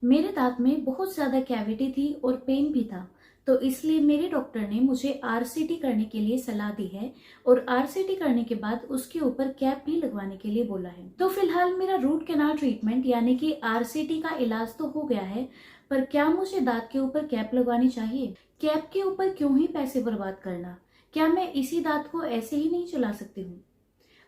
मेरे दांत में बहुत ज्यादा कैविटी थी और पेन भी था। तो इसलिए मेरे डॉक्टर ने मुझे आरसीटी करने के लिए सलाह दी है और आरसीटी करने के बाद उसके ऊपर कैप भी लगवाने के लिए बोला है। तो फिलहाल मेरा रूट कैनाल ट्रीटमेंट यानी कि आरसीटी का इलाज तो हो गया है, पर क्या मुझे दांत के ऊपर कैप लगवानी चाहिए? कैप के ऊपर क्यों ही पैसे बर्बाद करना? क्या मैं इसी दांत को ऐसे ही नहीं चला सकती हूँ?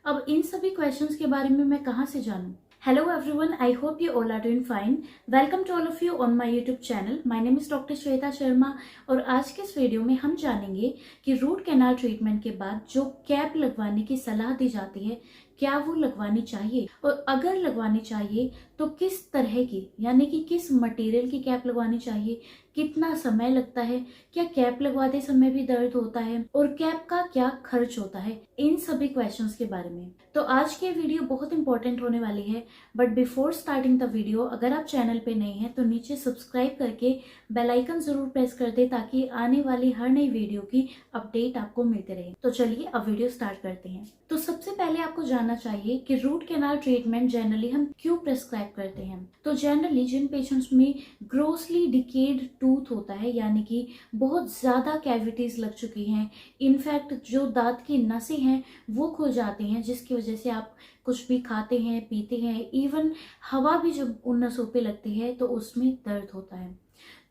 अब इन सभी क्वेश्चंस के बारे में मैं कहाँ से जानूं? Hello everyone, I hope you all are doing fine. Welcome to all of you on my YouTube channel. My name is doctor Shweta Sharma और आज के इस वीडियो में हम जानेंगे कि रूट कैनाल ट्रीटमेंट के बाद जो कैप लगवाने की सलाह दी जाती है, क्या वो लगवानी चाहिए और अगर लगवानी चाहिए तो किस तरह की, यानी कि किस मटेरियल की कैप लगवानी चाहिए, कितना समय लगता है, क्या कैप लगवाते समय भी दर्द होता है और कैप का क्या खर्च होता है, इन सभी क्वेश्चंस के बारे में। तो आज की वीडियो बहुत इंपॉर्टेंट होने वाली है, but before starting the video अगर आप चैनल पे नए हैं तो नीचे सब्सक्राइब करके बेल आइकन जरूर प्रेस कर दे ताकि आने वाली हर नई वीडियो की अपडेट आपको मिलते रहे। तो चलिए अब वीडियो स्टार्ट करते हैं। तो सबसे पहले आपको जानना चाहिए कि रूट कैनाल ट्रीटमेंट जनरली हम क्यों प्रेस्क्राइब करते हैं। तो जनरली जिन पेशेंट्स में ग्रोसली डिकेड टूथ होता है, यानी कि बहुत ज्यादा कैविटीज लग चुकी हैं, इनफैक्ट जो दांत की नसें हैं वो खुल जाती हैं, जिसकी वजह से आप कुछ भी खाते हैं, पीते हैं, इवन हवा भी जब उन नसों पे लगती है तो उसमें दर्द होता है।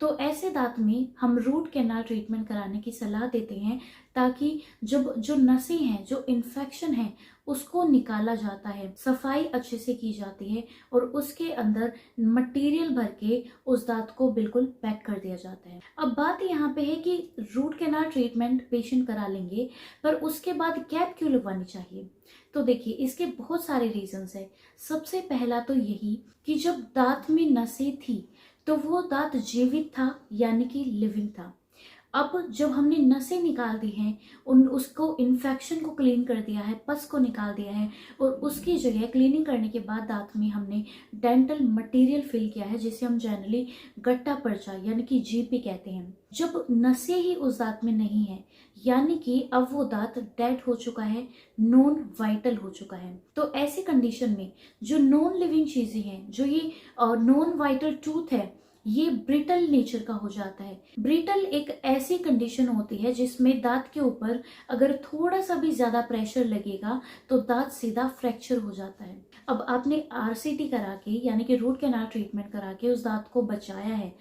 तो ऐसे दांत में हम रूट कैनाल ट्रीटमेंट कराने की सलाह देते हैं ताकि जब जो नसें हैं, जो इन्फेक्शन है, उसको निकाला जाता है, सफाई अच्छे से की जाती है और उसके अंदर मटेरियल भर के उस दांत को बिल्कुल पैक कर दिया जाता है। अब बात यहाँ पे है कि रूट कैनाल ट्रीटमेंट पेशेंट करा लेंगे, पर उसके बाद कैप क्यों लगवानी चाहिए? तो देखिए, इसके बहुत सारे रीजंस है। सबसे पहला तो यही कि जब दांत में नसें थी तो वो दांत जीवित था, यानी कि लिविंग था। अब जब हमने नसें निकाल दी हैं, उन उसको इन्फेक्शन को क्लीन कर दिया है, पस को निकाल दिया है और उसकी जगह क्लीनिंग करने के बाद दांत में हमने डेंटल मटेरियल फिल किया है, जिसे हम जनरली गट्टा पर्चा यानी कि जीपी कहते हैं। जब नसें ही उस दांत में नहीं है, यानी कि अब वो दांत डेड हो चुका है, नॉन वाइटल हो चुका है। तो ऐसी कंडीशन में जो नॉन लिविंग चीजें हैं, जो ये नॉन वाइटल टूथ है, ये ब्रिटल नेचर का हो जाता है। ब्रिटल एक ऐसी कंडीशन होती है जिसमें दांत के ऊपर अगर थोड़ा सा भी ज्यादा प्रेशर लगेगा तो दांत सीधा फ्रैक्चर हो जाता है। अब आपने आरसीटी करा के, यानी कि रूट कैनाल ट्रीटमेंट करा के उस दांत को बचाया है,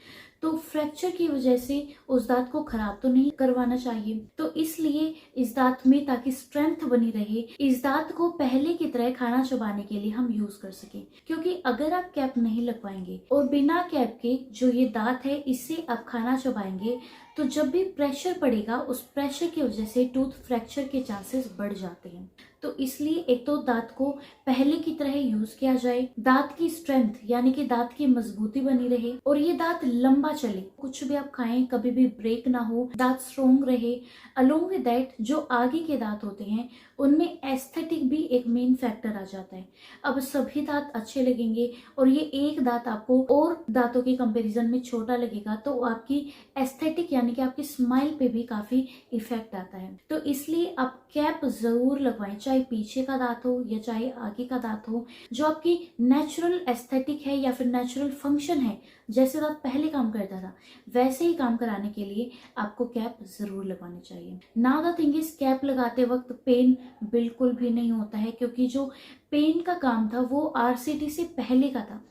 तो फ्रैक्चर की वजह से उस दांत को खराब तो नहीं करवाना चाहिए। तो इसलिए इस दांत में, ताकि स्ट्रेंथ बनी रहे, इस दांत को पहले की तरह खाना चबाने के लिए हम यूज कर सके। क्योंकि अगर आप कैप नहीं लगवाएंगे और बिना कैप के जो ये दांत है इससे आप खाना चबाएंगे, तो जब भी प्रेशर पड़ेगा उस प्रेशर की वजह से टूथ फ्रैक्चर के चांसेस बढ़ जाते हैं। तो इसलिए एक तो दांत को पहले की तरह यूज किया जाए, दांत की स्ट्रेंथ यानी कि दांत की मजबूती बनी रहे और ये दांत लंबा चले, कुछ भी आप खाएं कभी भी ब्रेक ना हो, दांत स्ट्रोंग रहे। अलोंग विद दैट जो आगे के दांत होते हैं उनमें एस्थेटिक भी एक मेन फैक्टर आ जाता है। अब सभी दांत अच्छे लगेंगे और ये एक दांत आपको और दांतों के कंपैरिजन में छोटा लगेगा, तो आपकी एस्थेटिक यानी कि आपकी स्माइल पे भी काफी इफेक्ट आता है। तो इसलिए आप कैप जरूर लगवाएं, चाहे पीछे का दांत हो या चाहे आगे का दांत हो। जो आपकी नेचुरल एस्थेटिक है या फिर नेचुरल फंक्शन है, जैसे दांत पहले काम करता था वैसे ही काम कराने के लिए आपको कैप जरूर लगवानी चाहिए। Now the thing is, cap लगाते वक्त पेन बिल्कुल भी नहीं होता है, क्योंकि जो पेन का काम था वो आरसीटी से पहले का था।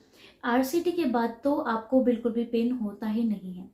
आरसीटी के बाद तो आपको बिल्कुल भी पेन होता ही नहीं है।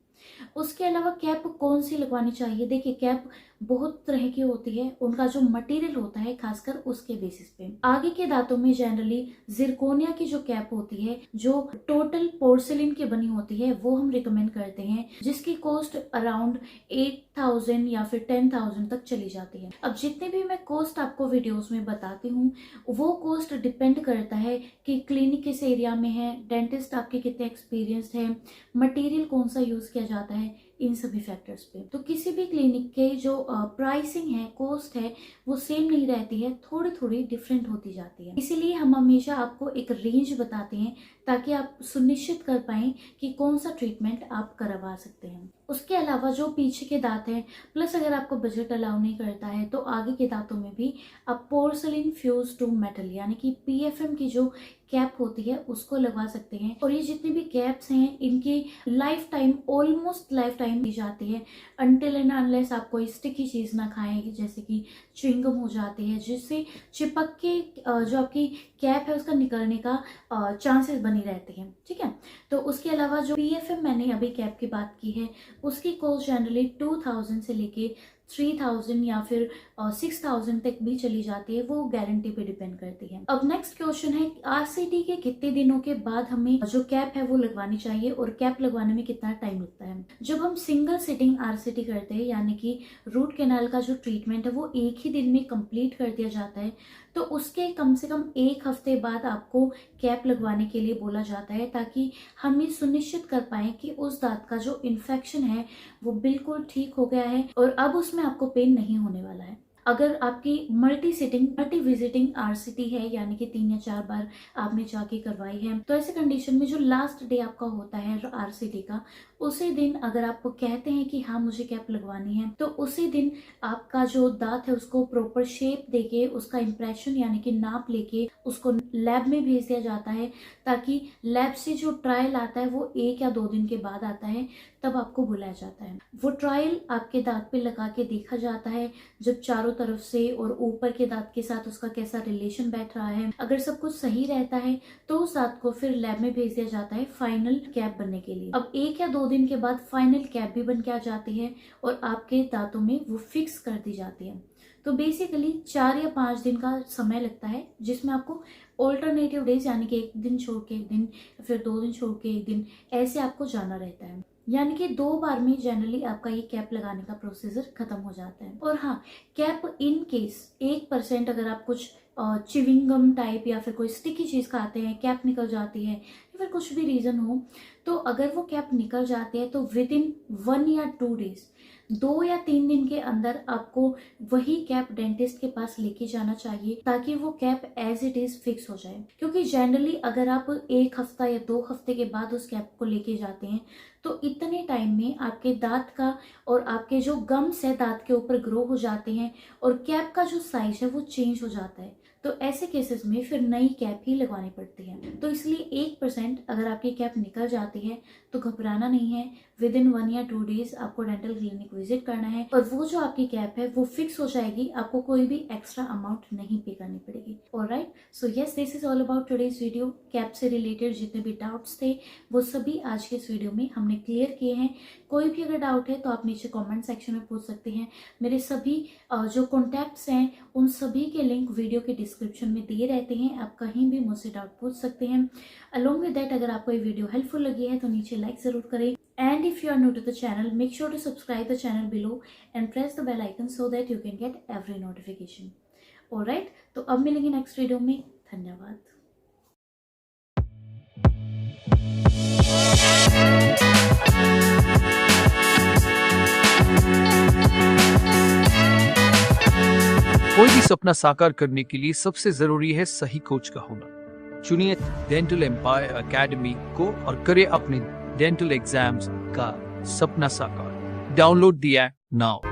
उसके अलावा कैप कौन सी लगवानी चाहिए? देखिए, कैप बहुत तरह की होती है, उनका जो मटेरियल होता है खासकर उसके बेसिस पे। आगे के दांतों में जनरली जिरकोनिया की जो कैप होती है, जो टोटल पोर्सिलिन की बनी होती है, वो हम रिकमेंड करते हैं, जिसकी कॉस्ट अराउंड 8,000 या फिर 10,000 तक चली जाती है। अब जितने भी मैं कॉस्ट आपको वीडियोस में बताती हूँ, वो कॉस्ट डिपेंड करता है कि क्लिनिक किस एरिया में है, डेंटिस्ट आपके कितने एक्सपीरियंस्ड है, मटेरियल कौन सा यूज किया जाता है, इन सभी फैक्टर्स पे। तो किसी भी क्लिनिक के जो प्राइसिंग है, कॉस्ट है, वो सेम नहीं रहती है, थोड़ी थोड़ी डिफरेंट होती जाती है। इसीलिए हम हमेशा आपको एक रेंज बताते हैं ताकि आप सुनिश्चित कर पाएं कि कौन सा ट्रीटमेंट आप करवा सकते हैं। उसके अलावा जो पीछे के दांत हैं, प्लस अगर आपको बजट अलाउ नहीं करता है तो आगे के दांतों में भी आप पोर्सलिन फ्यूज टू मेटल यानी कि PFM की जो कैप होती है उसको लगवा सकते हैं। और ये जितने भी कैप्स हैं इनकी life time, almost life time दी जाती है, अनटिल एंड अनलेस आप कोई स्टिकी चीज ना खाएं जैसे कि च्युइंगम हो जाती है, जिससे चिपक के जो आपकी कैप है उसका निकलने का चांसेस बनी रहते हैं। ठीक है, तो उसके अलावा जो PFM मैंने अभी कैप की बात की है उसकी कॉस्ट जनरली 2000 से लेके 3000 या फिर 6000 तक भी चली जाती है, वो गारंटी पे डिपेंड करती है। अब नेक्स्ट क्वेश्चन है RCT के कितने दिनों के बाद हमें जो कैप है वो लगवानी चाहिए और कैप लगवाने में कितना टाइम लगता है। जब हम सिंगल सिटिंग RCT करते हैं यानी कि रूट कैनाल का जो ट्रीटमेंट है वो एक ही दिन में कंप्लीट कर दिया जाता है, तो उसके कम से कम 1 हफ्ते बाद आपको कैप लगवाने के लिए बोला जाता है ताकि हम ये सुनिश्चित कर पाए कि उस दांत का जो इन्फेक्शन है वो बिल्कुल ठीक हो गया है और अब उसमें आपको पेन नहीं होने वाला है। अगर आपकी मल्टी विजिटिंग RCT है यानी कि 3 या 4 बार आपने जाके करवाई है, तो ऐसे कंडीशन में जो लास्ट डे आपका होता है RCT का, उसी दिन अगर आप कहते हैं कि हाँ मुझे कैप लगवानी है, तो उसी दिन आपका जो दांत है उसको प्रॉपर शेप देके, उसका इंप्रेशन यानी कि नाप लेके उसको लैब में भेज दिया जाता है ताकि लैब से जो ट्रायल आता है वो 1 या 2 दिन के बाद आता है, तब आपको बुलाया जाता है। वो ट्रायल आपके दांत पे लगा के देखा जाता है, जब चारों तरफ से और ऊपर के दांत के साथ उसका कैसा रिलेशन बैठ रहा है। अगर सब कुछ सही रहता है तो उस दांत को फिर लैब में भेज दिया जाता है फाइनल कैप बनने के लिए। अब 1 या 2 दिन के बाद फाइनल कैप भी बन के आ जाती है और आपके दांतों में वो फिक्स कर दी जाती है। तो बेसिकली 4 या 5 दिन का समय लगता है जिसमें आपको ऑल्टरनेटिव डेज यानी कि 1 दिन छोड़ के 1 दिन, फिर 2 दिन छोड़ के 1 दिन, ऐसे आपको जाना रहता है। यानी कि 2 बार में जनरली आपका ये कैप लगाने का प्रोसीजर खत्म हो जाता है। और हाँ, कैप इन केस 1% अगर आप कुछ चिविंगम टाइप या फिर कोई स्टिकी चीज खाते हैं, कैप निकल जाती है या फिर कुछ भी रीजन हो, तो अगर वो कैप निकल जाती है तो विद इन 1 या 2 डेज, 2 या 3 दिन के अंदर आपको वही कैप डेंटिस्ट के पास लेके जाना चाहिए ताकि वो cap as it is fix हो जाए। क्योंकि जनरली अगर आप 1 हफ्ता या 2 हफ्ते के बाद उस कैप को लेके जाते हैं तो इतने टाइम में आपके दांत का और आपके जो गम्स है दांत के ऊपर ग्रो हो जाते हैं और कैप का जो साइज है वो चेंज हो जाता है। तो ऐसे केसेस में फिर नई कैप ही लगवानी पड़ती है। तो इसलिए 1% अगर आपकी कैप निकल जाती है तो घबराना नहीं है, विद इन 1 या 2 डेज आपको डेंटल क्लिनिक विजिट करना है और वो जो आपकी कैप है वो फिक्स हो जाएगी, आपको कोई भी एक्स्ट्रा अमाउंट नहीं पे करनी पड़ेगी। Alright, so yes, this is all about today's video. Cap से रिलेटेड जितने भी डाउट्स थे वो सभी आज के इस वीडियो में हमने क्लियर किए हैं। कोई भी अगर डाउट है तो आप नीचे कॉमेंट सेक्शन में पूछ सकते हैं। मेरे सभी जो कॉन्टैक्ट्स हैं उन सभी के लिंक वीडियो के डिस्क्रिप्शन में दिए रहते हैं, आप कहीं भी मुझसे डाउट पूछ सकते हैं। अलोंग विद दैट, अगर आपको ये वीडियो हेल्पफुल लगी है तो नीचे लाइक जरूर करें, and if you are new to the channel, make sure to subscribe the channel below and press the bell icon so that you can get every notification. Alright, तो अब मिलेंगे next video में। धन्यवाद। कोई भी सपना साकार करने के लिए सबसे जरूरी है सही कोच का होना। चुनिए डेंटल एम्पायर एकेडमी को और करें अपने डेंटल एग्जाम्स का सपना साकार। Download the app now.